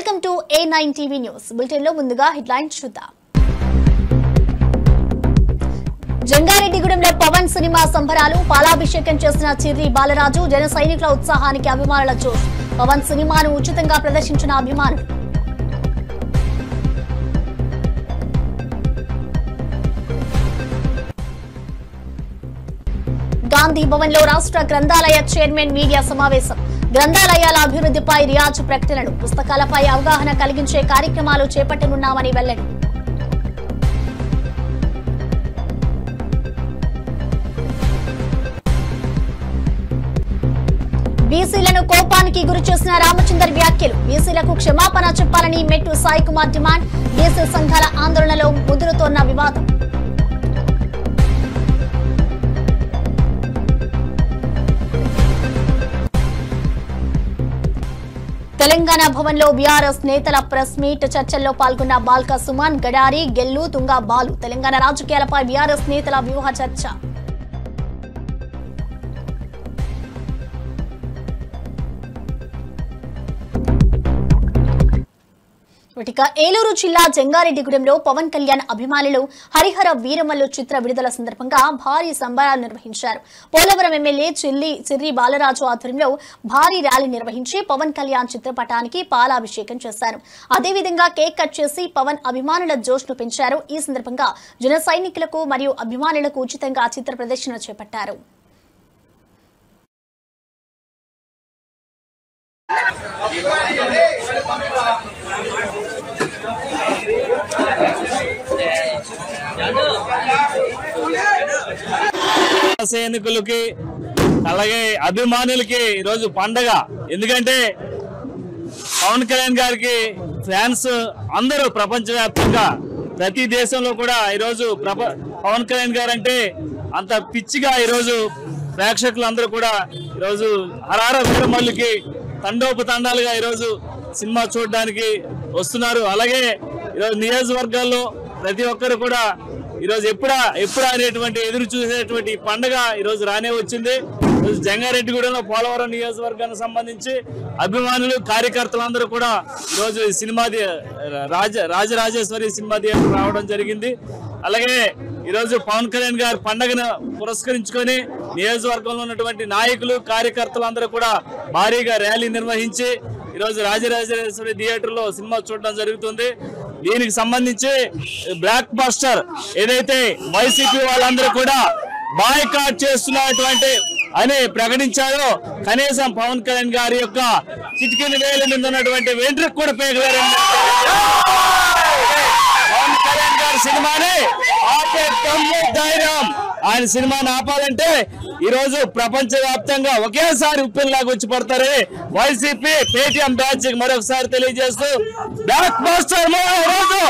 Welcome to A9 TV news bulletin లో ముందుగా headlines చూద్దాం. జంగారెడ్డిగూడెంలో పవన్ సినిమా సంబరాలు పాలాభిషేకం చేసిన చిర్రి బాలరాజు జన సైనికుల ఉత్సాహానికి అభిమానుల జోష్. పవన్ సినిమాను ఉచితంగా ప్రదర్శించిన అభిమానులు. గాంధీ భవన్ లో రాష్ట్ర గ్రంథాలయ చైర్మన్ మీడియా సమావేశం. గ్రంథాలయాల అభివృద్ధిపై రియాజ్ ప్రకటనలు. పుస్తకాలపై అవగాహన కలిగించే కార్యక్రమాలు చేపట్టనున్నామని వెల్లడి. బీసీలను కోపానికి గురి చేసిన రామచందర్ వ్యాఖ్యలు. బీసీలకు క్షమాపణ చెప్పాలని మెట్టు సాయి కుమార్ డిమాండ్. బీసీ సంఘాల ఆందోళనలో ముదురుతోన్న వివాదం. తెలంగాణ భవన్ లో బీఆర్ఎస్ నేతల ప్రెస్ మీట్. చర్చల్లో పాల్గొన్న బాల్క సుమన్, గడారి, గెల్లు, తుంగా బాలు. తెలంగాణ రాజకీయాలపై బీఆర్ఎస్ నేతల వ్యూహ చర్చ. ఏలూరు జిల్లా జంగారెడ్డిగూడెంలో పవన్ కళ్యాణ్ అభిమానులు హరిహర వీరమల్లు చిత్ర విడుదల సందర్భంగా భారీ సంబరాలు నిర్వహించారు. పోలవరం ఎమ్మెల్యే చిర్రి బాలరాజు ఆధ్వర్యంలో భారీ ర్యాలీ నిర్వహించి పవన్ కళ్యాణ్ చిత్రపటానికి పాలాభిషేకం చేశారు. అదేవిధంగా కేక్ కట్ చేసి పవన్ అభిమానుల జోష్ను పెంచారు. ఈ సందర్భంగా జన సైనికులకు మరియు అభిమానులకు ఉచితంగా చిత్ర ప్రదర్శన చేపట్టారు. సైనికులకి అలాగే అభిమానులకి ఈరోజు పండగ. ఎందుకంటే పవన్ కళ్యాణ్ గారికి ఫ్యాన్స్ అందరూ ప్రపంచవ్యాప్తంగా ప్రతి దేశంలో కూడా ఈరోజు పవన్ కళ్యాణ్ గారు అంటే అంత పిచ్చిగా ఈరోజు ప్రేక్షకులు అందరూ కూడా ఈరోజు హరహర వీరమల్లుకి తండోపతండాలుగా ఈరోజు సినిమా చూడడానికి వస్తున్నారు. అలాగే ఈరోజు నియోజకవర్గాల్లో ప్రతి ఒక్కరు కూడా ఈరోజు ఎప్పుడా అనేటువంటి ఎదురు చూసేటువంటి పండుగ ఈరోజు రానే వచ్చింది. ఈరోజు జంగారెడ్డిగూడెంలో పోలవరం నియోజకవర్గానికి సంబంధించి అభిమానులు కార్యకర్తలందరూ కూడా ఈరోజు సినిమా రాజరాజేశ్వరి సినిమా థియేటర్ రావడం జరిగింది. అలాగే ఈరోజు పవన్ కళ్యాణ్ గారి పండుగను పురస్కరించుకొని నియోజకవర్గంలో ఉన్నటువంటి నాయకులు కార్యకర్తలందరూ కూడా భారీగా ర్యాలీ నిర్వహించి ఈరోజు రాజరాజేశ్వరి థియేటర్ లో సినిమా చూడడం జరుగుతుంది. దీనికి సంబంధించి బ్లాక్ బస్టర్ ఏదైతే వైసీపీ వాళ్ళందరూ కూడా బాయ్కాట్ చేస్తున్నటువంటి అని ప్రకటించారో కనీసం పవన్ కళ్యాణ్ గారి యొక్క చిటికిన వేల మీద ఉన్నటువంటి వెంట్రుకు కూడా పేగలేరండి. పవన్ కళ్యాణ్ గారి సినిమాని ఆపే ధైర్యం, ఆయన సినిమాని ఆపాలంటే ఈరోజు ప్రపంచ వ్యాప్తంగా ఒకేసారి ఉప్పినలాగా వచ్చి పడతారు వైసీపీ పేటీఎం బ్యాచ్. మరొకసారి తెలియజేస్తూ బ్లాక్ బస్టర్ ఈరోజు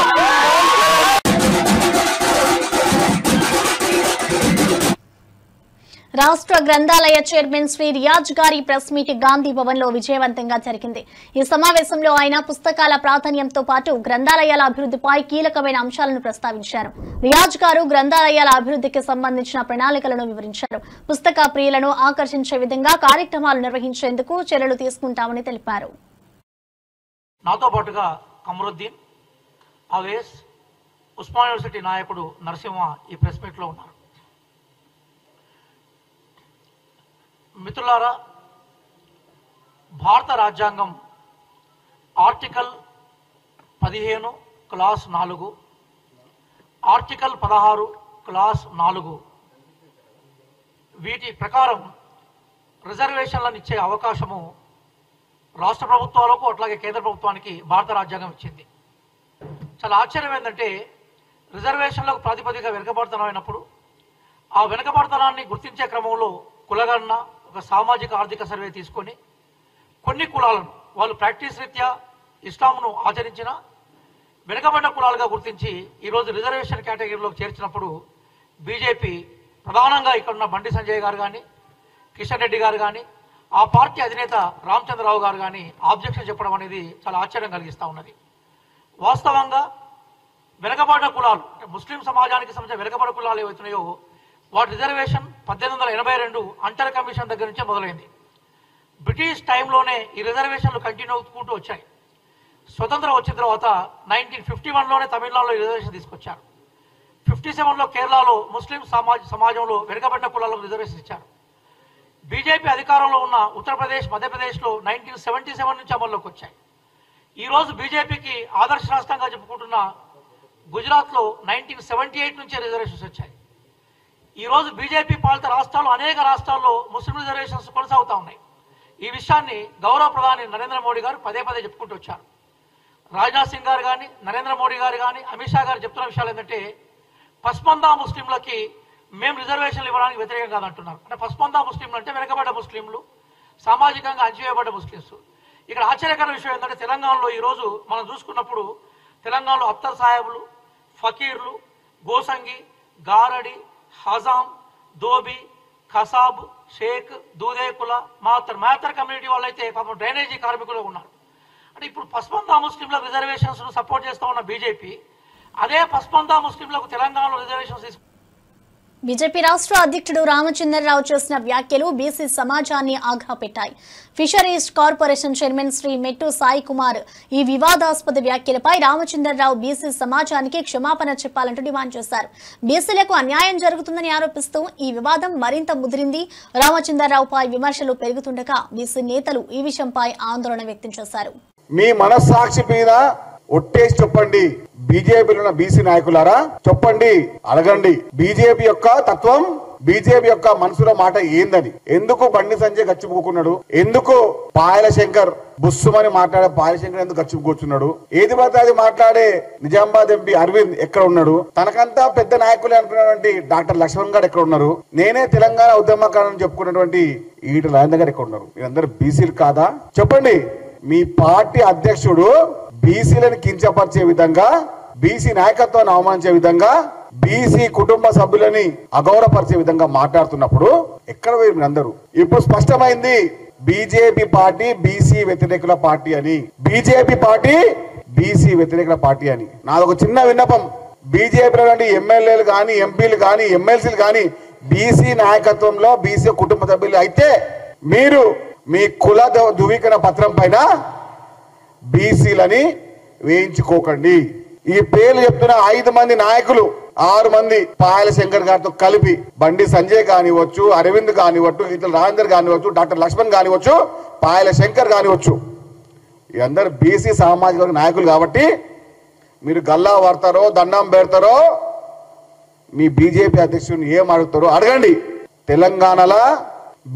రాష్ట్ర గ్రంథాలయ చైర్మన్ శ్రీ రియాజ్ గారి ప్రెస్ మీట్ గాంధీ భవన్ లో విజయవంతంగా జరిగింది. ఈ సమావేశంలో ఆయన పుస్తకాల ప్రాధాన్యంతో పాటు గ్రంథాలయాల అభివృద్ధిపై కీలకమైన అంశాలను ప్రస్తావించారు. రియాజ్ గారు గ్రంథాలయాల అభివృద్ధికి సంబంధించిన ప్రణాళికలను వివరించారు. పుస్తక ప్రియులను ఆకర్షించే విధంగా కార్యక్రమాలు నిర్వహించేందుకు చర్యలు తీసుకుంటామని తెలిపారు. నాతో పాటుగా కమరుద్దీన్, అవేస్, ఉస్మాన్ యూనివర్సిటీ నాయకుడు నరసింహ ఈ ప్రెస్ మీట్ లో ఉన్నారు. మిత్రులారా, భారత రాజ్యాంగం ఆర్టికల్ 15 క్లాస్ 4, ఆర్టికల్ 16 క్లాస్ 4 వీటి ప్రకారం రిజర్వేషన్లను ఇచ్చే అవకాశము రాష్ట్ర ప్రభుత్వాలకు అట్లాగే కేంద్ర ప్రభుత్వానికి భారత రాజ్యాంగం ఇచ్చింది. చాలా ఆశ్చర్యం ఏంటంటే రిజర్వేషన్లకు ప్రాతిపదికగా వెనుకబడతనం అయినప్పుడు ఆ వెనుకబడతనాన్ని గుర్తించే క్రమంలో కులగణన, ఒక సామాజిక ఆర్థిక సర్వే తీసుకొని కొన్ని కులాలను వాళ్ళు ప్రాక్టీస్ రీత్యా ఇస్లాంను ఆచరించిన వెనుకబడిన కులాలుగా గుర్తించి ఈరోజు రిజర్వేషన్ కేటగిరీలోకి చేర్చినప్పుడు బీజేపీ ప్రధానంగా ఇక్కడున్న బండి సంజయ్ గారు కానీ, కిషన్ రెడ్డి గారు కానీ, ఆ పార్టీ అధినేత రామచంద్రరావు గారు కానీ ఆబ్జెక్షన్ చెప్పడం అనేది చాలా ఆశ్చర్యం కలిగిస్తూ ఉన్నది. వాస్తవంగా వెనుకబడిన కులాలు, ముస్లిం సమాజానికి సంబంధించిన వెనుకబడిన కులాలు ఏవైతున్నాయో వాటి రిజర్వేషన్ 1882 అంటర్ కమిషన్ దగ్గర నుంచే మొదలైంది. బ్రిటిష్ టైంలోనే ఈ రిజర్వేషన్లు కంటిన్యూ అవుకుంటూ వచ్చాయి. స్వతంత్రం వచ్చిన తర్వాత 1951లోనే తమిళనాడులో రిజర్వేషన్ తీసుకొచ్చారు. 57లో కేరళలో ముస్లిం సమాజంలో వెనుకబడిన కులాలకు రిజర్వేషన్ ఇచ్చారు. బీజేపీ అధికారంలో ఉన్న ఉత్తరప్రదేశ్, మధ్యప్రదేశ్లో 1977 నుంచి అమల్లోకి వచ్చాయి. ఈరోజు బీజేపీకి ఆదర్శ రాష్ట్రంగా చెప్పుకుంటున్న గుజరాత్లో 1978 నుంచే రిజర్వేషన్స్ వచ్చాయి. ఈరోజు బీజేపీ పాలిత రాష్ట్రాలు, అనేక రాష్ట్రాల్లో ముస్లిం రిజర్వేషన్స్ కొనసాగుతూ ఉన్నాయి. ఈ విషయాన్ని గౌరవ ప్రధాని నరేంద్ర మోడీ గారు పదే పదే చెప్పుకుంటూ వచ్చారు. రాజ్నాథ్ సింగ్ గారు కానీ, నరేంద్ర మోడీ గారు కానీ, అమిత్ షా గారు చెప్తున్న విషయాలు ఏంటంటే పస్మందా ముస్లింలకి మేము రిజర్వేషన్లు ఇవ్వడానికి వ్యతిరేకం కాదంటున్నారు. అంటే పస్మందా ముస్లింలు అంటే వెనకబడ్డ ముస్లింలు, సామాజికంగా అణచివేయబడ్డ ముస్లిమ్స్. ఇక్కడ ఆశ్చర్యకర విషయం ఏంటంటే తెలంగాణలో ఈరోజు మనం చూసుకున్నప్పుడు తెలంగాణలో అఖ్తర్ సాహెబ్లు, ఫకీర్లు, గోసంగి, గారడి, హజాం, దోబి, ఖసాబ్, షేక్, దూదేకుల, మాతర్ కమ్యూనిటీ వాళ్ళైతే పాపం డ్రైనేజీ కార్మికులు ఉన్నారు. అంటే ఇప్పుడు పస్మందా ముస్లింలకు రిజర్వేషన్స్ సపోర్ట్ చేస్తూ ఉన్న బీజేపీ అదే పస్మందా ముస్లింలకు తెలంగాణలో రిజర్వేషన్స్ బీజేపీ రాష్ట్ర అధ్యక్షుడు రామచంద్రరావు చేసిన వ్యాఖ్యలు బీసీ సమాజాన్ని ఆగ్రహపెట్టాయి. ఫిషరీస్ కార్పొరేషన్ చైర్మన్ శ్రీ మెట్టు సాయి కుమార్ ఈ వివాదాస్పద వ్యాఖ్యలపై రామచంద్రరావు బీసీ సమాజానికి క్షమాపణ చెప్పాలంటూ డిమాండ్ చేశారు. బీసీలకు అన్యాయం జరుగుతుందని ఆరోపిస్తూ ఈ వివాదం మరింత ముదిరింది. రామచంద్రరావుపై విమర్శలు పెరుగుతుండగా బీసీ నేతలు ఈ విషయంపై ఆందోళన వ్యక్తం చేశారు. మీ మనస్సాక్షి మీద ఒట్టేసి చెప్పండి, బీజేపీలో ఉన్న బీసీ నాయకులారా చెప్పండి, అడగండి. బీజేపీ యొక్క తత్వం, బీజేపీ యొక్క మనసులో మాట ఏందని. ఎందుకు బండి సంజయ్ గచ్చిపుకున్నాడు? ఎందుకు పాయల శంకర్ బుస్సుమని మాట్లాడే పాయల శంకర్ ఎందుకు గచ్చిపుకూర్చున్నాడు? ఏది పడితే అది మాట్లాడే నిజామాబాద్ ఎంపీ అరవింద్ ఎక్కడ ఉన్నాడు? తనకంతా పెద్ద నాయకులే అనుకున్నటువంటి డాక్టర్ లక్ష్మణ్ గారు ఎక్కడ ఉన్నారు? నేనే తెలంగాణ ఉద్యమకారుని చెప్పుకున్నటువంటి ఈటల రాజేందర్ గారు ఎక్కడ ఉన్నారు? మీరందరూ బీసీలు కాదా? చెప్పండి. మీ పార్టీ అధ్యక్షుడు బీసీలను కించపరిచే విధంగా, బీసీ నాయకత్వాన్ని అవమానించే విధంగా, బీసీ కుటుంబ సభ్యులని అగౌరవపరిచే విధంగా మాట్లాడుతున్నప్పుడు ఎక్కడ పోయి మీరందరూ? ఇప్పుడు స్పష్టమైంది, బీజేపీ పార్టీ బీసీ వ్యతిరేకుల పార్టీ అని. బీజేపీ పార్టీ బీసీ వ్యతిరేకుల పార్టీ అని. నాదొక చిన్న విన్నపం, బీజేపీలో ఎమ్మెల్యేలు కానీ, ఎంపీలు కానీ, ఎమ్మెల్సీలు కానీ బీసీ నాయకత్వంలో బీసీ కుటుంబ సభ్యులు అయితే మీరు మీ కుల ధృవీకరణ పత్రం పైన బీసీలని వేయించుకోకండి. ఈ పేర్లు చెప్తున్న 5 మంది నాయకులు, 6 మంది పాయల శంకర్ గారితో కలిపి బండి సంజయ్ కానివచ్చు, అరవింద్ కానివచ్చు, ఈటల రాజేందర్ కానివచ్చు, డాక్టర్ లక్ష్మణ్ కానివచ్చు, పాయల శంకర్ కానివచ్చు, ఈ అందరు బీసీ సామాజిక వర్గ నాయకులు. కాబట్టి మీరు గల్లా పడతారో, దండం పెడతారో, మీ బీజేపీ అధ్యక్షుడిని ఏం అడుగుతారో అడగండి. తెలంగాణలో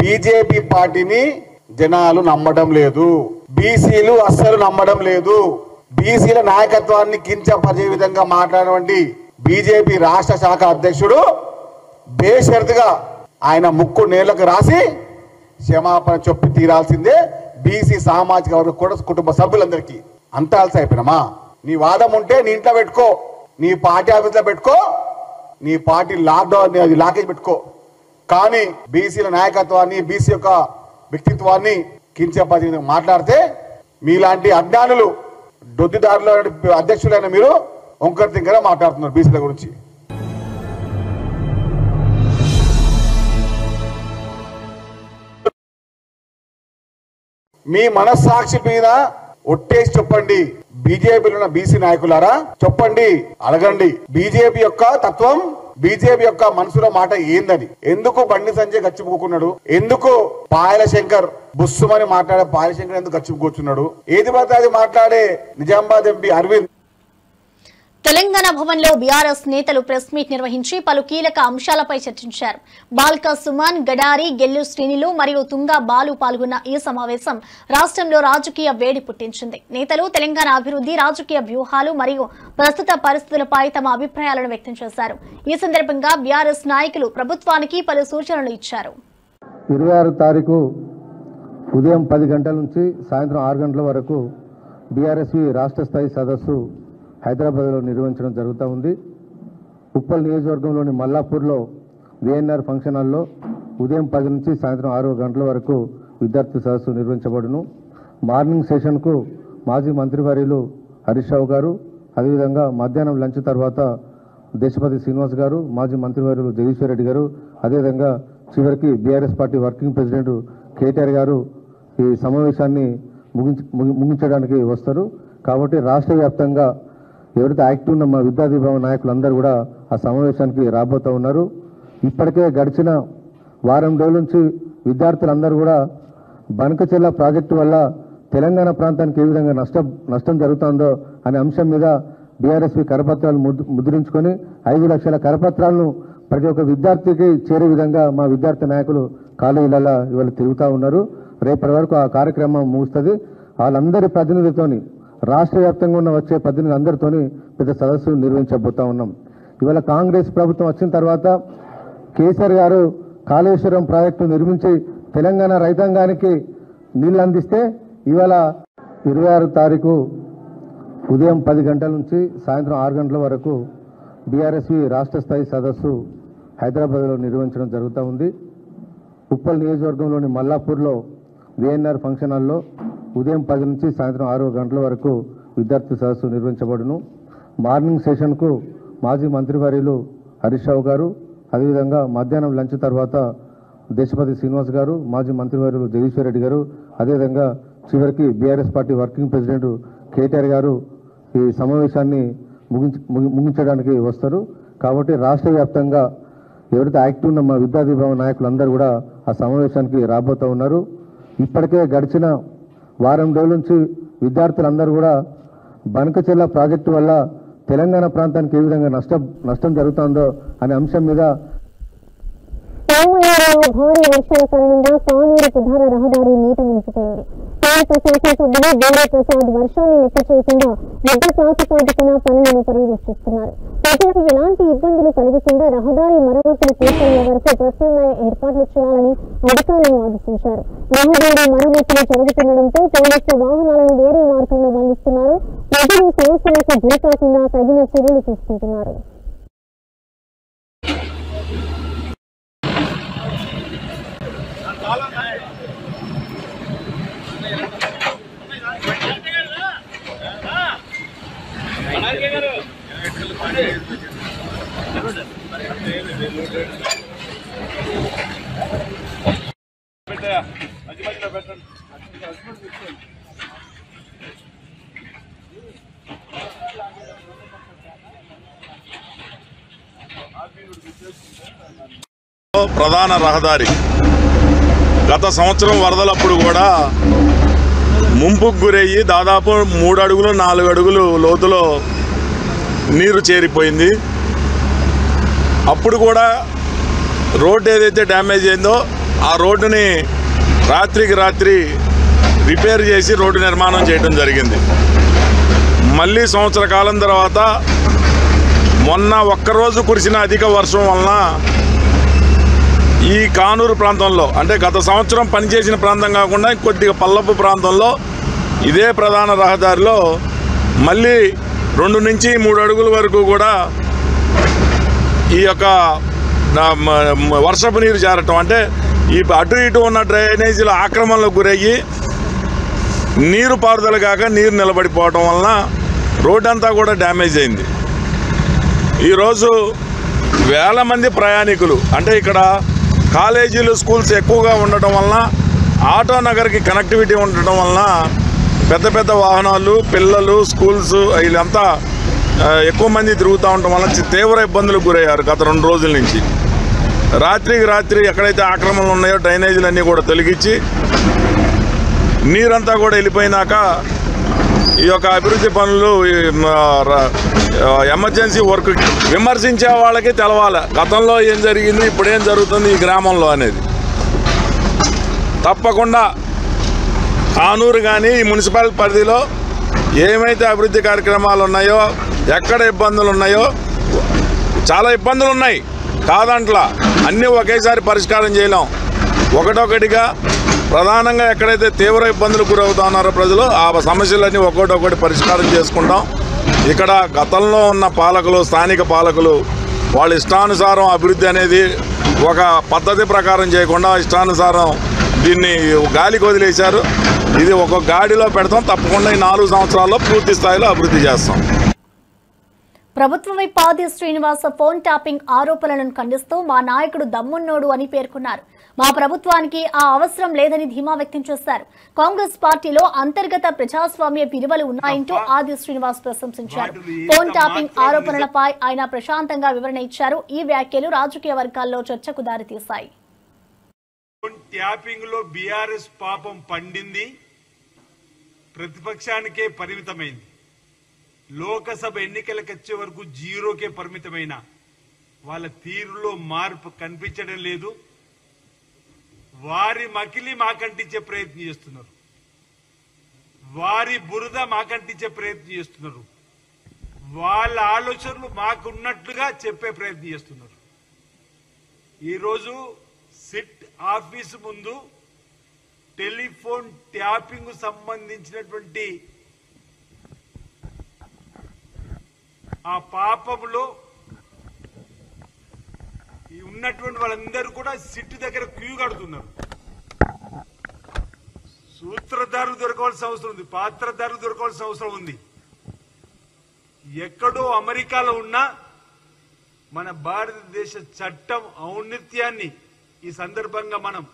బీజేపీ పార్టీని జనాలు నమ్మడం లేదు, బీసీలు అస్సలు నమ్మడం లేదు. బీసీల నాయకత్వాన్ని కించపరిచే విధంగా మాట్లాడినటువంటి బీజేపీ రాష్ట్ర శాఖ అధ్యక్షుడు బేషరతుగా ఆయన ముక్కు నేలకు రాసి క్షమాపణ చెప్పి తీరాల్సిందే బీసీ సామాజిక వర్గ కుటుంబ సభ్యులందరికీ. అంతా అలసి అయిపోయినామా? నీ వాదం ఉంటే నీ ఇంట్లో పెట్టుకో, నీ పార్టీ ఆఫీస్లో పెట్టుకో, నీ పార్టీ లాక్డౌన్ అది లాకేజ్ పెట్టుకో. కానీ బీసీల నాయకత్వాన్ని, బీసీ యొక్క వ్యక్తిత్వాన్ని కించపరిచి మాట్లాడితే మీలాంటి అజ్ఞానులు, దొద్దిదారుల అధ్యక్షులైన మీరు వంకర తింకర మాట్లాడుతున్నారు బీసీల గురించి. మీ మనస్సాక్షి మీద ఒట్టేసి చెప్పండి, బీజేపీలో ఉన్న బీసీ నాయకులారా చెప్పండి, అడగండి. బీజేపీ యొక్క తత్వం, బీజేపీ యొక్క మనసులో మాట ఏందని. ఎందుకు బండి సంజయ్ గచ్చిపుకున్నాడు? ఎందుకు పాయల శంకర్ బుస్సుమని మాట్లాడే పాయల శంకర్ ఎందుకు గచ్చిపుకూర్చున్నాడు? ఏది పడితే అది మాట్లాడే నిజామాబాద్ ఎంపీ అరవింద్. తెలంగాణ భవన్లో బీఆర్ఎస్ నేతలు ప్రెస్ మీట్ నిర్వహించి పలు కీలక అంశాలపై చర్చించారు. బాల్కా సుమన్, గడారి, గెల్లు శ్రీనిలు మరియు తుంగా బాలు పాల్గొన్న ఈ సమావేశం రాష్ట్రంలో రాజకీయ వేడి పుట్టించింది. నేతలు తెలంగాణ అభివృద్ధి, రాజకీయ వ్యూహాలు మరియు ప్రస్తుత పరిస్థితులపై తమ అభిప్రాయాలను వ్యక్తం చేశారు. ఈ సందర్భంగా బీఆర్ఎస్ నాయకులు ప్రభుత్వానికి పలు సూచనలు ఇచ్చారు. 26 తారీఖు ఉదయం 10 గంటల నుంచి సాయంత్రం 6 గంటల వరకు బీఆర్ఎస్వి రాష్ట్ర స్థాయి సదస్సు హైదరాబాద్లో నిర్వహించడం జరుగుతూ ఉంది. ఉప్పల్ నియోజకవర్గంలోని మల్లాపూర్లో VNR ఫంక్షన్ హాల్లో ఉదయం 10 నుంచి సాయంత్రం 6 గంటల వరకు విద్యార్థి సదస్సు నిర్వహించబడును. మార్నింగ్ సెషన్కు మాజీ మంత్రివర్యులు హరీష్ రావు గారు, అదేవిధంగా మధ్యాహ్నం లంచ్ తర్వాత దేశపతి శ్రీనివాస్ గారు, మాజీ మంత్రివర్యులు జగదీశ్వర్ రెడ్డి గారు, అదేవిధంగా చివరికి BRS party working president KTR గారు ఈ సమావేశాన్ని ముగించడానికి వస్తారు. కాబట్టి రాష్ట్ర వ్యాప్తంగా ఎవరైతే యాక్టివ్ ఉన్న మా విద్యాదీపం నాయకులందరూ కూడా ఆ సమావేశానికి రాబోతూ ఉన్నారు. ఇప్పటికే గడిచిన వారం రోజుల నుంచి విద్యార్థులందరూ కూడా బనకచెర్ల ప్రాజెక్టు వల్ల తెలంగాణ ప్రాంతానికి ఏ విధంగా నష్టం జరుగుతుందో అనే అంశం మీద బీఆర్ఎస్పీ కరపత్రాలు ముద్రించుకొని 5 లక్షల కరపత్రాలను ప్రతి ఒక్క విద్యార్థికి చేరే విధంగా మా విద్యార్థి నాయకులు కాలేజీలలో ఇవాళ తిరుగుతూ ఉన్నారు. రేపటి వరకు ఆ కార్యక్రమం ముగుస్తుంది. వాళ్ళందరి ప్రతినిధులతోని రాష్ట్ర వ్యాప్తంగా ఉన్న వచ్చే ప్రతినిధులందరితోని పెద్ద సదస్సు నిర్వహించబోతా ఉన్నాం. ఇవాళ కాంగ్రెస్ ప్రభుత్వం వచ్చిన తర్వాత కేసీఆర్ గారు కాళేశ్వరం ప్రాజెక్టు నిర్మించి తెలంగాణ రైతాంగానికి నీళ్లు అందిస్తే ఇవాళ 26 తారీఖు ఉదయం 10 గంటల నుంచి సాయంత్రం 6 గంటల వరకు బీఆర్ఎస్వి రాష్ట్ర స్థాయి సదస్సు హైదరాబాద్లో నిర్వహించడం జరుగుతూ ఉంది. ఉప్పల్ నియోజకవర్గంలోని మల్లాపూర్లో VNR ఫంక్షన్ హాల్లో ఉదయం 10 నుంచి సాయంత్రం 6 గంటల వరకు విద్యార్థి సదస్సు నిర్వహించబడును. మార్నింగ్ సెషన్కు మాజీ మంత్రివర్యులు హరీష్ రావు గారు, అదేవిధంగా మధ్యాహ్నం లంచ్ తర్వాత దేశపతి శ్రీనివాస్ గారు, మాజీ మంత్రివర్యులు జగదీశ్వర్ రెడ్డి గారు, అదేవిధంగా చివరికి BRS party working president KTR గారు ఈ సమావేశాన్ని ముగించడానికి వస్తారు. కాబట్టి రాష్ట్ర వ్యాప్తంగా ఎవరైతే యాక్టివ్ ఉన్న మా విద్యాదీపం నాయకులందరూ కూడా ఆ సమావేశానికి రాబోతూ ఉన్నారు. ఇప్పటికే గడిచిన వారం రోజుల నుంచి విద్యార్థులందరూ కూడా బనకచెర్ల ప్రాజెక్టు వల్ల తెలంగాణ ప్రాంతానికి ఏ విధంగా నష్టం జరుగుతుందో అనే అంశం మీద భారీ వర్షాల కారణంగా కానూరు ప్రధాన రహదారి నీట మునిగిపోయింది. స్థానిక శాసనసభ్యులు బోడే ప్రసాద్ వర్షాన్ని లెక్క చేయకుండా యుద్ధ ప్రాతిపదికన పనులను పర్యవేక్షిస్తున్నారు. ప్రజలకు ఎలాంటి ఇబ్బందులు కలగకుండా రహదారి మరమ్మతులు పూర్తయ్యే వరకు ప్రత్యామ్నాయ ఏర్పాట్లు చేయాలని అధికారులను ఆదేశించారు. రహదారి మరమ్మతులు జరుగుతుండటంతో పోలీసులు వాహనాలను వేరే మార్గంలో మళ్లిస్తున్నారు. ప్రజలు సమస్యలకు గురి కాకుండా తగిన చర్యలు తీసుకుంటున్నారు. ప్రధాన రహదారి గత సంవత్సరం వరదలప్పుడు కూడా ముంపుకు గురయ్యి దాదాపు 3 అడుగులు 4 అడుగులు లోతులో నీరు చేరిపోయింది. అప్పుడు కూడా రోడ్డు ఏదైతే డ్యామేజ్ అయిందో ఆ రోడ్డుని రాత్రికి రాత్రి రిపేర్ చేసి రోడ్డు నిర్మాణం చేయడం జరిగింది. మళ్ళీ సంవత్సర కాలం తర్వాత మొన్న ఒక్కరోజు కురిసిన అధిక వర్షం వలన ఈ కానూరు ప్రాంతంలో, అంటే గత సంవత్సరం పనిచేసిన ప్రాంతం కాకుండా కొద్దిగా పల్లపు ప్రాంతంలో ఇదే ప్రధాన రహదారిలో మళ్ళీ 2 నుంచి 3 అడుగుల వరకు కూడా ఈ యొక్క వర్షపు నీరు చేరటం, అంటే ఈ అటు ఇటు ఉన్న డ్రైనేజీల ఆక్రమణలకు గురయ్యి నీరు పారుదల కాక నీరు నిలబడిపోవటం వలన రోడ్ అంతా కూడా డ్యామేజ్ అయింది. ఈరోజు వేల మంది ప్రయాణికులు, అంటే ఇక్కడ కాలేజీలు స్కూల్స్ ఎక్కువగా ఉండటం వలన ఆటో నగర్కి కనెక్టివిటీ ఉండటం వలన పెద్ద పెద్ద వాహనాలు, పిల్లలు, స్కూల్స్ వీళ్ళంతా ఎక్కువ మంది తిరుగుతూ ఉండటం వలన తీవ్ర ఇబ్బందులకు గురయ్యారు. గత 2 రోజుల నుంచి రాత్రికి రాత్రి ఎక్కడైతే ఆక్రమణలు ఉన్నాయో డ్రైనేజీలన్నీ కూడా తొలగించి నీరంతా కూడా వెళ్ళిపోయినాక ఈ యొక్క అభివృద్ధి పనులు ఎమర్జెన్సీ వర్క్ విమర్శించే వాళ్ళకి తెలవాలి గతంలో ఏం జరిగింది, ఇప్పుడేం జరుగుతుంది ఈ గ్రామంలో అనేది. తప్పకుండా కానూరు కానీ ఈ మున్సిపల్ పరిధిలో ఏమైతే అభివృద్ధి కార్యక్రమాలు ఉన్నాయో, ఎక్కడ ఇబ్బందులు ఉన్నాయో, చాలా ఇబ్బందులు ఉన్నాయి కాదంట్లా, అన్నీ ఒకేసారి పరిష్కారం చేయలేం. ఒకటొకటిగా ప్రధానంగా ఎక్కడైతే తీవ్ర ఇబ్బందులకు గురవుతున్నారో ప్రజలు ఆ సమస్యలన్నీ ఒక్కొక్కటి పరిష్కారం చేసుకుంటాం. ఇక్కడ గతంలో ఉన్న పాలకులు, స్థానిక పాలకులు వాళ్ళ ఇష్టానుసారం అభివృద్ధి అనేది ఒక పద్ధతి ప్రకారం చేయకుండా ఇష్టానుసారం దీన్ని గాలికి వదిలేశారు. ఇది ఒక గాడిలో పెడతాం. తప్పకుండా ఈ 4 సంవత్సరాల్లో పూర్తి స్థాయిలో అభివృద్ధి చేస్తాం. ప్రభుత్వంపై పాది శ్రీనివాస ఫోన్ ట్యాపింగ్ ఆరోపణలను ఖండిస్తూ మా నాయకుడు దమ్మున్నోడు అని పేర్కొన్నారు. మా ప్రభుత్వానికి ఆ అవసరం లేదని ధీమా వ్యక్తం చేశారు. కాంగ్రెస్ పార్టీలో అంతర్గత ప్రజాస్వామ్య విలువలు ఉన్నాయంటూ ఆది శ్రీనివాస్ ప్రశంసించారు. ఫోన్ ట్యాపింగ్ ఆరోపణలపై ఆయన ప్రశాంతంగా వివరణ ఇచ్చారు. ఈ వ్యాఖ్యలు రాజకీయ వర్గాల్లో చర్చకు దారితీశాయి. ట్యాపింగ్ లో బీఆర్ఎస్ పాపం పండింది, ప్రతిపక్షానికే పరిమితమైంది. లోకసభ ఎన్నికలకు వచ్చే వరకు జీరోకే పరిమితమైన వాళ్ళ తీరులో మార్పు కనిపించడం లేదు. వారి మకిలి మాకంటించే ప్రయత్నం చేస్తున్నారు, వారి బురద మాకంటించే ప్రయత్నం చేస్తున్నారు, వాళ్ళ ఆలోచనలు మాకున్నట్లుగా చెప్పే ప్రయత్నం చేస్తున్నారు. ఈరోజు సిట్ ఆఫీసు ముందు టెలిఫోన్ ట్యాపింగ్ సంబంధించినటువంటి ఆ పాపంలో ఉన్నటువంటి వాళ్ళందరూ కూడా సిట్ దగ్గర క్యూ కడుతున్నారు. సూత్రధారులు దొరకవలసిన అవసరం ఉంది, పాత్రధారులు దొరకవలసిన అవసరం ఉంది. ఎక్కడో అమెరికాలో ఉన్న మన భారతదేశ చట్టం ఔన్నత్యాన్ని ఈ సందర్భంగా మనం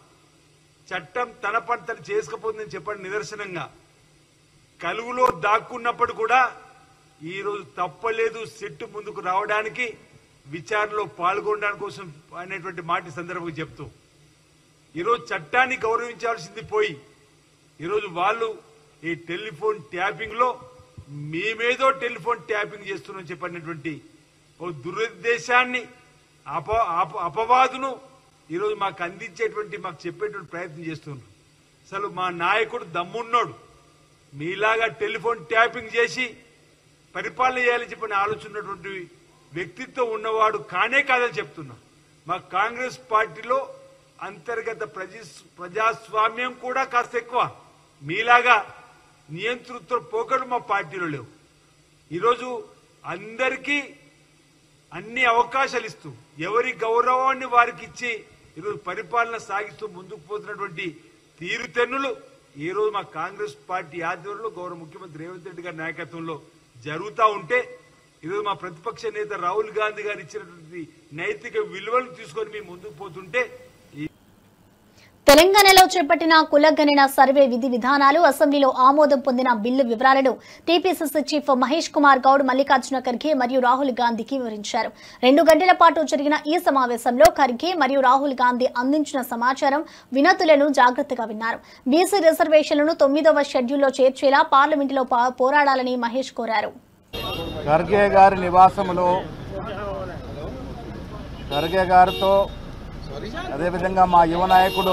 చట్టం తన పని తను చేసుకపోతుందని చెప్పండి నిదర్శనంగా కలుగులో దాక్కున్నప్పుడు కూడా ఈరోజు తప్పలేదు సిట్టు ముందుకు రావడానికి, విచారణలో పాల్గొనడానికి కోసం అనేటువంటి మాట సందర్భంగా చెప్తూ ఈరోజు చట్టాన్ని గౌరవించాల్సింది పోయి ఈరోజు వాళ్ళు ఈ టెలిఫోన్ ట్యాపింగ్ లో మేమేదో టెలిఫోన్ ట్యాపింగ్ చేస్తున్నాం చెప్పినటువంటి ఓ దురుద్దేశాన్ని అపవాదును ఈరోజు మాకు అందించేటువంటి మాకు చెప్పేటువంటి ప్రయత్నం చేస్తున్నారు. అసలు మా నాయకుడు దమ్మున్నాడు, మీలాగా టెలిఫోన్ ట్యాపింగ్ చేసి పరిపాలన చేయాలని చెప్పిన ఆలోచన ఉన్నటువంటి వ్యక్తిత్వం ఉన్నవాడు కానే కాదని చెప్తున్నా. మా కాంగ్రెస్ పార్టీలో అంతర్గత ప్రజాస్వామ్యం కూడా కాస్త ఎక్కువ, మీలాగా నియంతృత్వ పోకలు మా పార్టీలో లేవు. ఈరోజు అందరికీ అన్ని అవకాశాలు ఇస్తూ ఎవరి గౌరవాన్ని వారికి ఇచ్చి ఈరోజు పరిపాలన సాగిస్తూ ముందుకు పోతున్నటువంటి తీరుతెన్నులు ఈరోజు మా కాంగ్రెస్ పార్టీ ఆధ్వర్యంలో గౌరవ ముఖ్యమంత్రి రేవంత్ రెడ్డి గారి నాయకత్వంలో జరుగుతూ ఉంటే ఈరోజు మా ప్రతిపక్ష నేత రాహుల్ గాంధీ గారు ఇచ్చినటువంటి నైతిక విలువలు తీసుకొని మేము ముందుకు పోతుంటే తెలంగాణలో చేపట్టిన కులగణన సర్వే విధి విధానాలు, అసెంబ్లీలో ఆమోదం పొందిన బిల్లు వివరాలను టీపీసీసీ చీఫ్ మహేష్ కుమార్ గౌడ్ మల్లికార్జున ఖర్గే మరియు రాహుల్ గాంధీకి వివరించారు. 2 గంటల పాటు జరిగిన ఈ సమావేశంలో ఖర్గే మరియు రాహుల్ గాంధీ అందించిన సమాచారం, వినతులను జాగ్రత్తగా విన్నారు. బీసీ రిజర్వేషన్లను 9వ షెడ్యూల్లో చేర్చేలా పార్లమెంటులో పోరాడాలని మహేష్ కోరారు. ఖర్గే గారి నివాసంలో ఖర్గే గారితో అదేవిధంగా మా యువ నాయకుడు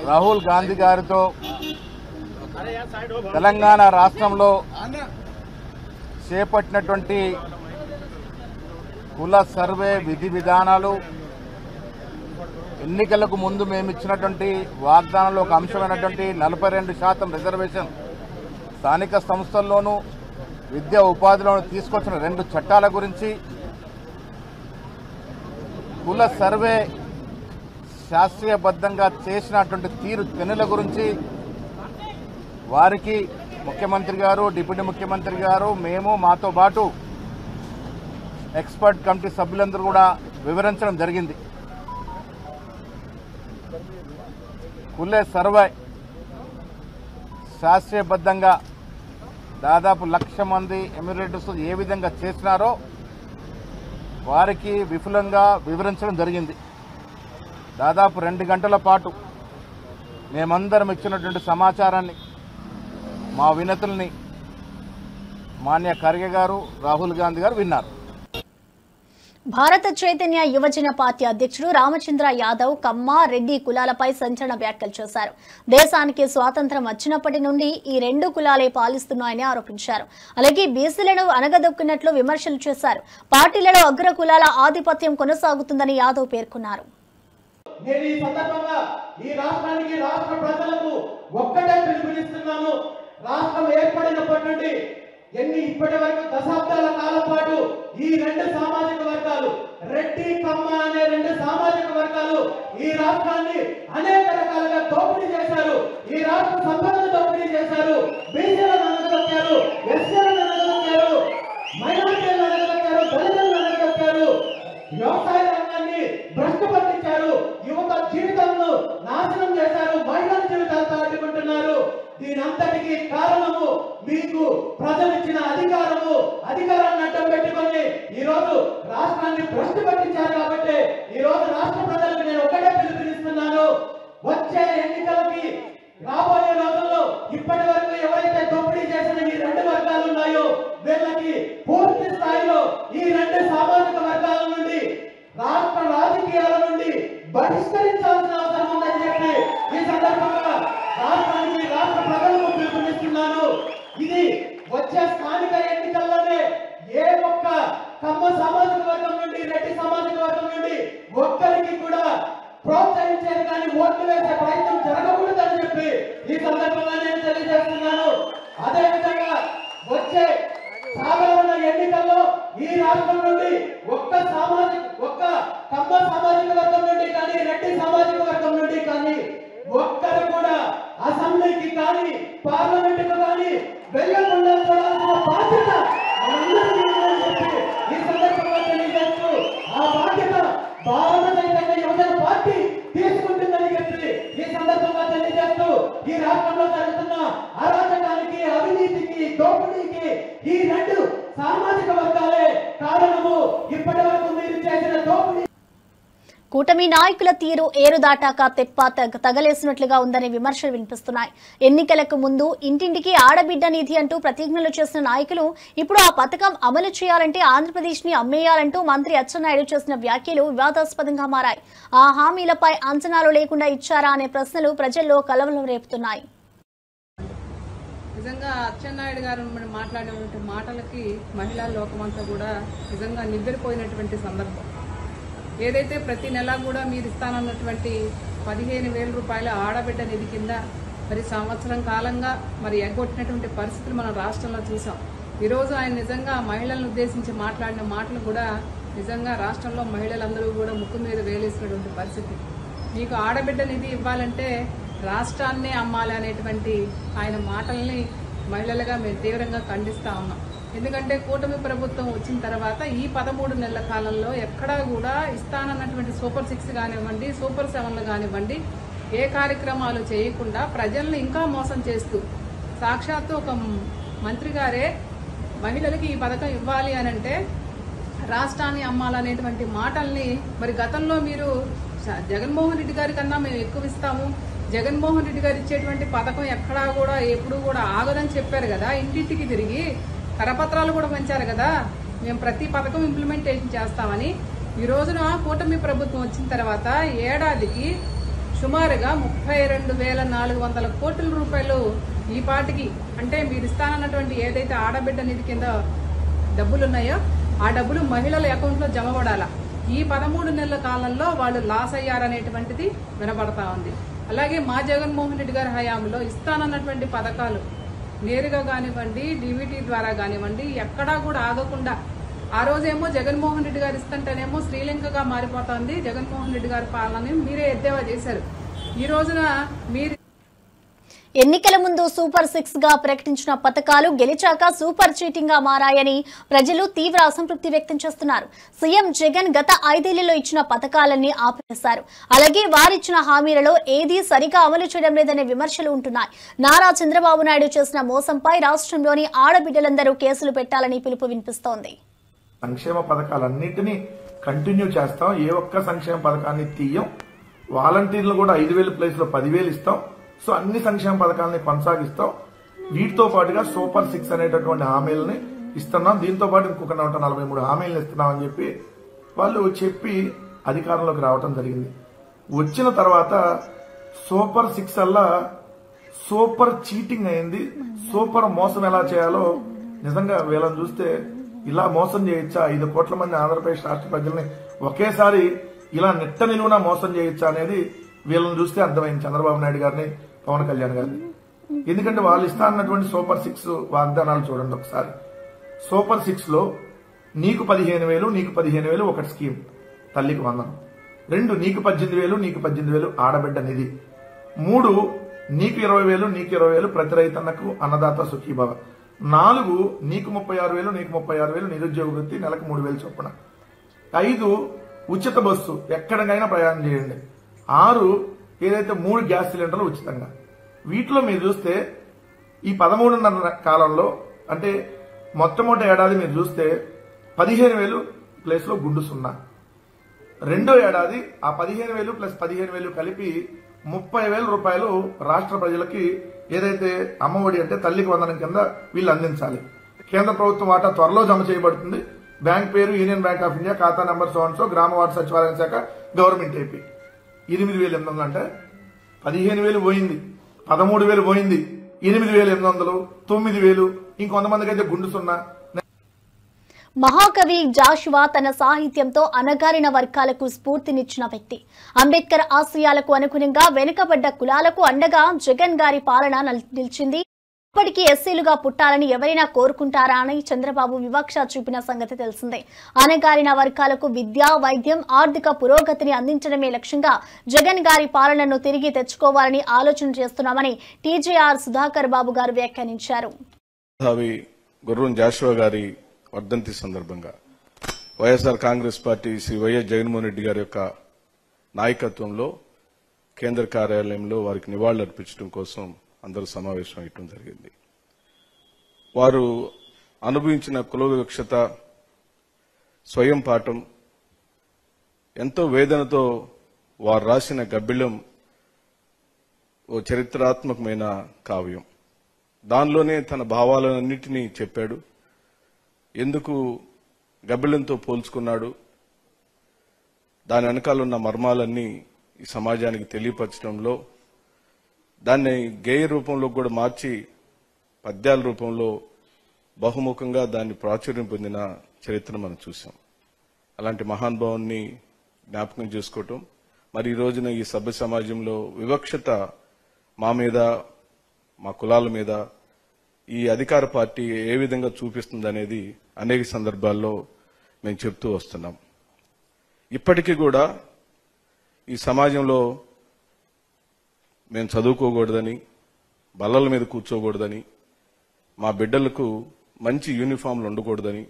రాహుల్ గాంధీ గారితో తెలంగాణ రాష్ట్రంలో చేపట్టినటువంటి కుల సర్వే విధి విధానాలు, ఎన్నికలకు ముందు మేము ఇచ్చినటువంటి వాగ్దానంలో ఒక అంశమైనటువంటి 42% రిజర్వేషన్ స్థానిక సంస్థల్లోనూ విద్యా ఉపాధిలోనూ తీసుకొచ్చిన 2 చట్టాల గురించి, కుల సర్వే శాస్త్రీయబద్ధంగా చేసినటువంటి తీరు తెన్నుల గురించి వారికి ముఖ్యమంత్రి గారు, డిప్యూటీ ముఖ్యమంత్రి గారు, మేము మాతో పాటు ఎక్స్పర్ట్ కమిటీ సభ్యులందరూ కూడా వివరించడం జరిగింది. కుల సర్వే శాస్త్రీయబద్ధంగా దాదాపు 1,00,000 మంది ఎమ్యూనిటీస్ ఏ విధంగా చేసినారో వారికి విపులంగా వివరించడం జరిగింది. దాదాపు 2 గంటల పాటు మేమందరం ఇచ్చినటువంటి సమాచారాన్ని, మా వినతుల్ని మాన్య ఖర్గే గారు, రాహుల్ గాంధీ గారు విన్నారు. భారత చైతన్య యువజన పార్టీ అధ్యక్షుడు రామచంద్ర యాదవ్ కమ్మ, రెడ్డి కులాలపై సంచలన వ్యాఖ్యలు చేశారు. దేశానికి స్వాతంత్ర్యం వచ్చినప్పటి నుండి ఈ 2 కులాలే పాలిస్తున్నాయని ఆరోపించారు. అలాగే బీసీలను అనగదొక్కినట్లు విమర్శలు చేశారు. పార్టీలలో అగ్ర కులాల ఆధిపత్యం కొనసాగుతుందని యాదవ్ పేర్కొన్నారు. నేను ఈ సందర్భంగా ఈ రాష్ట్రానికి, రాష్ట్ర ప్రజలకు ఒక్కటే పిలుపునిస్తున్నాను. రాష్ట్రం ఏర్పడినప్పటి నుండి ఇప్పటి వరకు దశాబ్దాల కాలం పాటు ఈ 2 సామాజిక వర్గాలు, రెడ్డి కమ్మ అనే 2 సామాజిక వర్గాలు ఈ రాష్ట్రాన్ని అనేక రకాలుగా దోపిడీ చేశారు. ఈ రాష్ట్ర సంపదను దోపిడీ చేశారు. బీసీలను అనగదొక్కారు, ఎస్సీలను అనగదొక్కారు, మైనారిటీలను అనగదొక్కారు, దళితులను అనగదొక్కారు, వ్యవసాయ రంగాన్ని భ్రష్టు పట్టించారు. యువత మీకు ప్రజలు ఇచ్చిన అధికారాన్ని అడ్డం పెట్టుకొని ఈ రోజు రాష్ట్రాన్ని భ్రష్టు పట్టించారు. కాబట్టి ఈ రోజు రాష్ట్ర ప్రజలకు నేను ఒకటే పిలుపునిస్తున్నాను. వచ్చే ఎన్నికలకి రాబోయే రోజుల్లో ఇప్పటి వరకు ఎవరైతే దోపిడీ చేసిన ఈ రెండు వర్గాలు ఉన్నాయో వీళ్ళకి పూర్తి స్థాయిలో ఈ రెండు సామాజిక వర్గాల నుండి రాష్ట్ర రాజకీయాల నుండి బహిష్కరించాల్సిన అవసరం ఉందని చెప్పి ఈ సందర్భంగా రాష్ట్రానికి రాష్ట్ర ప్రజలకు పిలుపునిస్తున్నాను. ఇది వచ్చే స్థానిక ఎన్నికల్లోనే ఏ ఒక్క కమ్మ సామాజిక వర్గం నుండి రెడ్డి సామాజిక వర్గం నుండి ఒక్కరికి కూడా ప్రోత్సహించేది కానీ ఓట్లు వేసే ప్రయత్నం జరగకూడదని చెప్పి ఈ సందర్భంగా నేను తెలియజేస్తున్నాను. అదేవిధంగా వచ్చే సాధారణ ఎన్నికల్లో ఈ రాష్ట్రం నుండి ఒక్క కమ్మ సామాజిక వర్గం నుండి కానీ రెడ్డి సామాజిక వర్గం నుండి కానీ ఒక్కరు కూడా అసెంబ్లీకి కానీ పార్లమెంటుకు కానీ వెళ్ళకుండా చూడాల్సిన బాధ్యత మనందరికీ ఉందని చెప్పి ఈ సందర్భంగా తెలియజేస్తూ ఆ బాధ్యత భారత చైతన్య యువజన పార్టీ తీసుకుంటుందని చెప్పి ఈ సందర్భంగా తెలియజేస్తూ ఈ రాష్ట్రంలో జరుగుతున్న అరాచకానికి, అవినీతికి, దోపిడీకి ఈ రెండు సామాజిక వర్గాలే కారణము. ఇప్పటి వరకు మీరు చేసిన దోపిడీ కూటమి నాయకుల తీరు ఏరుదాటాక తెప్ప తగలేసినట్లుగా ఉందనే విమర్శలు వినిపిస్తున్నాయి. ఎన్నికలకు ముందు ఇంటింటికి ఆడబిడ్డ నిధి అంటూ ప్రతిజ్ఞలు చేసిన నాయకులు ఇప్పుడు ఆ పథకం అమలు చేయాలంటే ఆంధ్రప్రదేశ్ ని అమ్మేయాలంటూ మంత్రి అచ్చెన్నాయుడు చేసిన వ్యాఖ్యలు వివాదాస్పదంగా మారాయి. ఆ హామీలపై అంచనాలు లేకుండా ఇచ్చారా అనే ప్రశ్నలు ప్రజల్లో కలవరం రేపుతున్నాయి. నిజంగా అచ్చెన్నాయుడు గారు మాట్లాడినటువంటి మాటలకి మహిళా లోకమంతా కూడా నిజంగా నిద్రపోయినటువంటి సందర్భం. ఏదైతే ప్రతి నెల కూడా మీరు ఇస్తానన్నటువంటి 15,000 రూపాయల ఆడబిడ్డ నిధి కింద మరి సంవత్సరం కాలంగా మరి ఎగ్గొట్టినటువంటి పరిస్థితులు మనం రాష్ట్రంలో చూసాం. ఈరోజు ఆయన నిజంగా మహిళలను ఉద్దేశించి మాట్లాడిన మాటలు కూడా నిజంగా రాష్ట్రంలో మహిళలందరూ కూడా ముక్కు మీద వేలేసినటువంటి పరిస్థితి. మీకు ఆడబిడ్డ నిధి ఇవ్వాలంటే రాష్ట్రాన్నే అమ్మాలి అనేటువంటి ఆయన మాటల్ని మహిళలుగా మేము తీవ్రంగా ఖండిస్తా ఉన్నాం. ఎందుకంటే కూటమి ప్రభుత్వం వచ్చిన తర్వాత ఈ 13 నెలల కాలంలో ఎక్కడా కూడా ఇస్తానన్నటువంటి సూపర్ 6 కానివ్వండి, సూపర్ 7 కానివ్వండి ఏ కార్యక్రమాలు చేయకుండా ప్రజల్ని ఇంకా మోసం చేస్తూ సాక్షాత్తు ఒక మంత్రి గారే మహిళలకి ఈ పథకం ఇవ్వాలి అనంటే రాష్ట్రాన్ని అమ్మాలనేటువంటి మాటల్ని మరి గతంలో మీరు జగన్మోహన్ రెడ్డి గారి కన్నా మేము ఎక్కువ ఇస్తాము, జగన్మోహన్ రెడ్డి గారు ఇచ్చేటువంటి పథకం ఎక్కడా కూడా ఎప్పుడు కూడా ఆగదని చెప్పారు కదా. ఇంటింటికి తిరిగి కరపత్రాలు కూడా పంచారు కదా, మేము ప్రతి పథకం ఇంప్లిమెంటేషన్ చేస్తామని. ఈ రోజున కూటమి ప్రభుత్వం వచ్చిన తర్వాత ఏడాదికి సుమారుగా 32,400 కోట్ల రూపాయలు ఈ పాటికి అంటే మీరు ఇస్తానన్నటువంటి ఏదైతే ఆడబిడ్డ నిధి కింద డబ్బులున్నాయో ఆ డబ్బులు మహిళల అకౌంట్లో జమ పడాలా. ఈ 13 నెలల కాలంలో వాళ్ళు లాస్ అయ్యారనేటువంటిది వినబడతా ఉంది. అలాగే మా జగన్మోహన్ రెడ్డి గారి హయాంలో ఇస్తానన్నటువంటి పథకాలు నేరుగా కానివ్వండి, డీబీటీ ద్వారా కానివ్వండి ఎక్కడా కూడా ఆగకుండా ఆ రోజేమో జగన్మోహన్ రెడ్డి గారు ఇస్తుంటేనేమో శ్రీలంకగా మారిపోతుంది జగన్మోహన్ రెడ్డి గారి పాలనని మీరే ఎద్దేవా చేశారు. ఈ రోజున మీరు ఎన్నికల ముందు సూపర్ 6 గా ప్రకటించిన పథకాలు గెలిచాక సూపర్ చీటింగ్ గా మారాయని ప్రజలు తీవ్ర అసంతృప్తి వ్యక్తం చేస్తున్నారు. సీఎం జగన్ గత 5 ఏళ్లలో ఇచ్చిన పథకాలన్నీ ఆపేశారు. అలాగే వారిచ్చిన హామీలలో ఏదీ సరిగా అమలు చేయడం లేదనే విమర్శలు ఉంటున్నాయి. నారా చంద్రబాబు నాయుడు చేసిన మోసంపై రాష్ట్రంలోని ఆడబిడ్డలందరూ కేసులు పెట్టాలని పిలుపు వినిపిస్తోంది. సంక్షేమ పథకాలన్నింటినీ కంటిన్యూ చేస్తాం, ఏ ఒక్క సంక్షేమ పథకాన్ని తీయం, వాలంటీర్లు కూడా 5,000 ప్లేస్ లో 10,000 ఇస్తాం. సో అన్ని సంక్షేమ పథకాలని కొనసాగిస్తాం. వీటితో పాటుగా సూపర్ 6 అనేటటువంటి హామీలని ఇస్తున్నాం. దీంతో పాటు ఇంకొక 143 హామీలను ఇస్తున్నామని చెప్పి వాళ్ళు చెప్పి అధికారంలోకి రావడం జరిగింది. వచ్చిన తర్వాత సూపర్ 6 అల్లా సూపర్ చీటింగ్ అయింది. సూపర్ మోసం ఎలా చేయాలో నిజంగా వీళ్ళని చూస్తే ఇలా మోసం చేయొచ్చా, 5 కోట్ల మంది ఆంధ్రప్రదేశ్ రాష్ట్ర ప్రజల్ని ఒకేసారి ఇలా నిట్ట నిలువునా మోసం చేయొచ్చా అనేది వీళ్ళని చూస్తే అర్థమైంది చంద్రబాబు నాయుడు గారిని, పవన్ కళ్యాణ్ గారిని. ఎందుకంటే వాళ్ళు ఇస్తా అన్నటువంటి సూపర్ 6 వాగ్దానాలు చూడండి ఒకసారి. సూపర్ 6 లో నీకు 15,000, నీకు 15,000 ఒకటి స్కీమ్ తల్లికి వందనం. 2 నీకు 18,000, నీకు 18,000 ఆడబిడ్డ నిధి. 3 నీకు 20,000, నీకు 20,000 ప్రతి రైతన్నకు అన్నదాత సుఖీభవ. 4 నీకు 36,000, నీకు 36,000 నిరుద్యోగ వృత్తి నెలకు 3,000 చొప్పున. 5 ఉచిత బస్సు ఎక్కడికైనా ప్రయాణం చేయండి. 6 ఏదైతే 3 గ్యాస్ సిలిండర్లు ఉచితంగా. వీటిలో మీరు చూస్తే ఈ 13.5 కాలంలో అంటే మొట్టమొదటి ఏడాది మీరు చూస్తే 15,000 ప్లేస్ లో గుండు సున్నా. రెండో ఏడాది ఆ 15,000 ప్లస్ 15,000 కలిపి 30,000 రూపాయలు రాష్ట్ర ప్రజలకి ఏదైతే అమ్మఒడి అంటే తల్లికి వందనం కింద వీళ్ళు అందించాలి. కేంద్ర ప్రభుత్వం వాటా త్వరలో జమ చేయబడుతుంది. బ్యాంక్ పేరు యూనియన్ బ్యాంక్ ఆఫ్ ఇండియా, ఖాతా నెంబర్ సో గ్రామ వార్డు సచివాలయం శాఖ, గవర్నమెంట్ ఏపీ. 8,800 అంటే 15,000 పోయింది, 13,000 పోయింది, 8,800, 9,000, ఇంకొంతమందికి అయితే గుండు సున్నా. మహాకవి జాషువా తన సాహిత్యంతో అణగారిన వర్గాలకు స్ఫూర్తినిచ్చిన వ్యక్తి. అంబేద్కర్ ఆశయాలకు అనుగుణంగా వెనుకబడ్డ కులాలకు అండగా జగన్ గారి పాలన నిలిచింది. ఇప్పటికీ ఎస్సీలుగా పుట్టాలని ఎవరైనా కోరుకుంటారా అని చంద్రబాబు వివక్ష చూపిన సంగతి తెలిసిందే. అణగారిన వర్గాలకు విద్య, వైద్యం, ఆర్థిక పురోగతిని అందించడమే లక్ష్యంగా జగన్ గారి పాలనను తిరిగి తెచ్చుకోవాలని ఆలోచన చేస్తున్నామని టీజేఆర్ సుధాకర్ బాబు గారు వ్యాఖ్యానించారు. గుర్రం జాషువా గారి వర్ధంతి సందర్భంగా వైఎస్ఆర్ కాంగ్రెస్ పార్టీ శ్రీ వైఎస్ జగన్మోహన్ రెడ్డి గారి యొక్క నాయకత్వంలో కేంద్ర కార్యాలయంలో వారికి నివాళులర్పించడం కోసం అందరూ సమావేశం అయ్యడం జరిగింది. వారు అనుభవించిన కుల వివక్షత, స్వయం పాఠం, ఎంతో వేదనతో వారు రాసిన గబ్బిళం ఓ చరిత్రాత్మకమైన కావ్యం. దానిలోనే తన భావాలన్నింటినీ చెప్పాడు. ఎందుకు గబ్బిళంతో పోల్చుకున్నాడు, దాని వెనకాలన్న మర్మాలన్నీ ఈ సమాజానికి తెలియపరచడంలో, దాన్ని గేయ రూపంలో కూడా మార్చి పద్యాల రూపంలో బహుముఖంగా దాన్ని ప్రాచుర్యం పొందిన చరిత్ర మనం చూసాం. అలాంటి మహానుభావుని జ్ఞాపకం చేసుకోవటం, మరి ఈ రోజున ఈ సభ్య సమాజంలో వివక్షత మా మీద, మా కులాల మీద ఈ అధికార పార్టీ ఏ విధంగా చూపిస్తుందనేది అనేక సందర్భాల్లో మేము చెప్తూ వస్తున్నాం. ఇప్పటికీ కూడా ఈ సమాజంలో మేము చదువుకోకూడదని, బల్లల మీద కూర్చోకూడదని, మా బిడ్డలకు మంచి యూనిఫామ్లు ఉండకూడదని,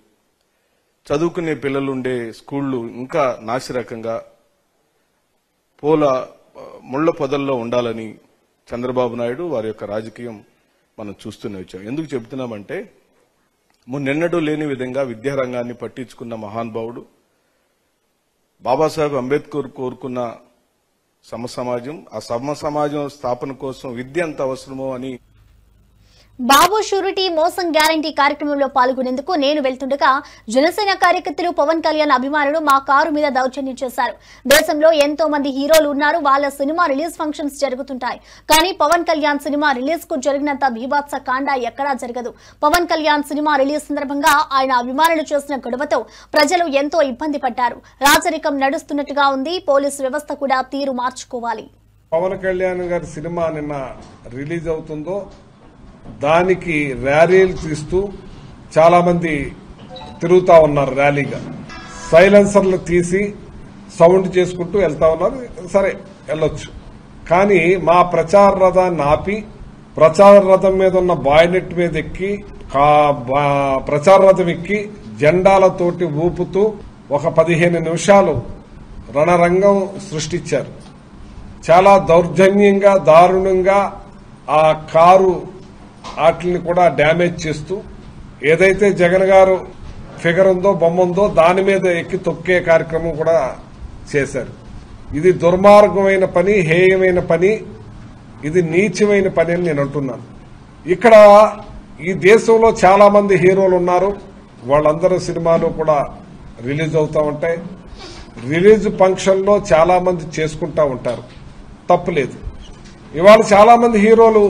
చదువుకునే పిల్లలు ఉండే స్కూళ్లు ఇంకా నాసిరకంగా ముళ్ల పొదల్లో ఉండాలని చంద్రబాబు నాయుడు వారి యొక్క రాజకీయం మనం చూస్తూనే వచ్చాం. ఎందుకు చెబుతున్నామంటే, మున్నెన్నడూ లేని విధంగా విద్యారంగాన్ని పట్టించుకున్న మహానుభావుడు, బాబాసాహెబ్ అంబేద్కర్ కోరుకున్న సమసమాజం, ఆ సమసమాజం స్థాపన కోసం విద్య ఎంత అవసరమో అని బాబు షూరిటీ మోసం గ్యారంటీ కార్యక్రమంలో పాల్గొనేందుకు నేను వెళ్తుండగా జనసేన కార్యకర్తలు, పవన్ కళ్యాణ్ అభిమానులు మా కారు మీద దౌర్జన్యం చేశారు. దేశంలో ఎంతో మంది హీరోలు ఉన్నారు, వాళ్ళ సినిమా రిలీజ్ ఫంక్షన్స్ జరుగుతుంటాయి. కానీ పవన్ కళ్యాణ్ సినిమా రిలీజ్ కు జరిగినంత బీభత్స కాండ ఎక్కడా జరగదు. పవన్ కళ్యాణ్ సినిమా రిలీజ్ సందర్భంగా ఆయన అభిమానులు చేసిన గొడవతో ప్రజలు ఎంతో ఇబ్బంది పడ్డారు. రాజరికం నడుస్తున్నట్టుగా ఉంది. పోలీసు వ్యవస్థ కూడా తీరు మార్చుకోవాలి. పవన్ కళ్యాణ్ గారి సినిమా నిన్న రిలీజ్ అవుతుందో దానికి ర్యాలీలు తీస్తూ చాలా మంది తిరుగుతా ఉన్నారు. ర్యాలీగా సైలెన్సర్లు తీసి సౌండ్ చేసుకుంటూ వెళ్తా ఉన్నారు. సరే, వెళ్ళొచ్చు. కానీ మా ప్రచార రథాన్ని ఆపి, ప్రచార రథం మీద ఉన్న బాయ్నెట్ మీద ఎక్కి, ప్రచార రథం ఎక్కి జెండాలతోటి ఊపుతూ ఒక 15 నిమిషాలు రణరంగం సృష్టించారు. చాలా దౌర్జన్యంగా, దారుణంగా ఆ కారు వాటిని కూడా డ్యామేజ్ చేస్తూ, ఏదైతే జగన్ గారు ఫిగర్ ఉందో, బొమ్మ ఉందో, దాని మీద ఎక్కి తొక్కే కార్యక్రమం కూడా చేశారు. ఇది దుర్మార్గమైన పని, హేయమైన పని, ఇది నీచమైన పని అని నేను అంటున్నాను. ఇక్కడ ఈ దేశంలో చాలా మంది హీరోలు ఉన్నారు. వాళ్ళందరూ సినిమాలు కూడా రిలీజ్ అవుతా ఉంటాయి. రిలీజ్ ఫంక్షన్ లో చాలా మంది చేసుకుంటా ఉంటారు, తప్పులేదు. ఇవాళ చాలా మంది హీరోలు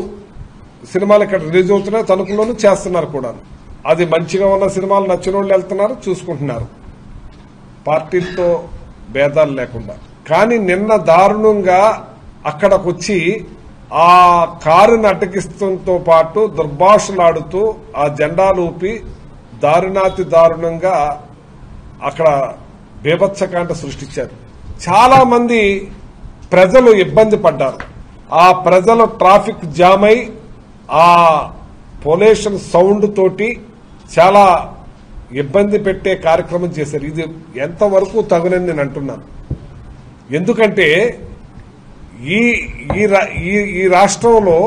సినిమాలు ఇక్కడ రిలీజ్ అవుతున్నాయి, తణుకులోనూ చేస్తున్నారు కూడా. అది మంచిగా ఉన్న సినిమాలు నచ్చిన వాళ్ళు వెళ్తున్నారు, చూసుకుంటున్నారు, పార్టీలతో భేదాలు లేకుండా. కానీ నిన్న దారుణంగా అక్కడకొచ్చి ఆ కారుని అటకిస్తంతో పాటు దుర్భాషలాడుతూ ఆ జెండాలు ఊపి దారుణాతి దారుణంగా అక్కడ బీభత్సకాండ సృష్టించారు. చాలా మంది ప్రజలు ఇబ్బంది పడ్డారు. ఆ ప్రజలు ట్రాఫిక్ జామ్ అయి ఆ పొల్యూషన్ సౌండ్ తోటి చాలా ఇబ్బంది పెట్టే కార్యక్రమం చేశారు. ఇది ఎంతవరకు తగునని నేను అంటున్నాను. ఎందుకంటే ఈ రాష్ట్రంలో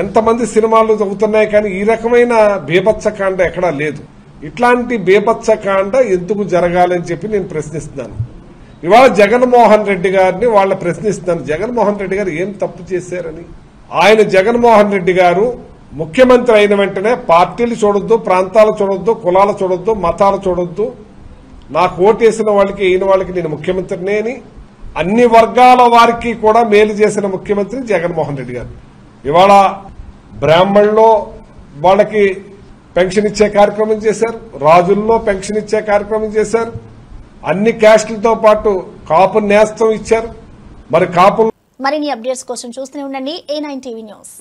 ఎంతమంది సినిమాలు అవుతున్నాయి కానీ ఈ రకమైన బీభత్సకాండ ఎక్కడా లేదు. ఇట్లాంటి బీభత్సకాండ ఎందుకు జరగాలని చెప్పి నేను ప్రశ్నిస్తున్నాను. ఇవాళ జగన్మోహన్ రెడ్డి గారిని వాళ్ళ ప్రశ్నిస్తున్నాను. జగన్మోహన్ రెడ్డి గారు ఏం తప్పు చేశారని? ఆయన జగన్మోహన్ రెడ్డి గారు ముఖ్యమంత్రి అయిన వెంటనే పార్టీలు చూడొద్దు, ప్రాంతాలు చూడొద్దు, కులాలు చూడొద్దు, మతాలు చూడొద్దు, నాకు ఓటేసిన వాళ్ళకి అయిన వాళ్ళకి నేను ముఖ్యమంత్రినే అని అన్ని వర్గాల వారికి కూడా మేలు చేసిన ముఖ్యమంత్రి జగన్మోహన్ రెడ్డి గారు. ఇవాళ బ్రాహ్మణుల్లో వాళ్ళకి పెన్షన్ ఇచ్చే కార్యక్రమం చేశారు, రాజుల్లో పెన్షన్ ఇచ్చే కార్యక్రమం చేశారు, అన్ని క్యాస్టులతో పాటు కాపు నేస్తం ఇచ్చారు. మరి కాపు మరిన్ని అప్డేట్స్ కోసం చూస్తూనే ఉండండి A9 TV న్యూస్.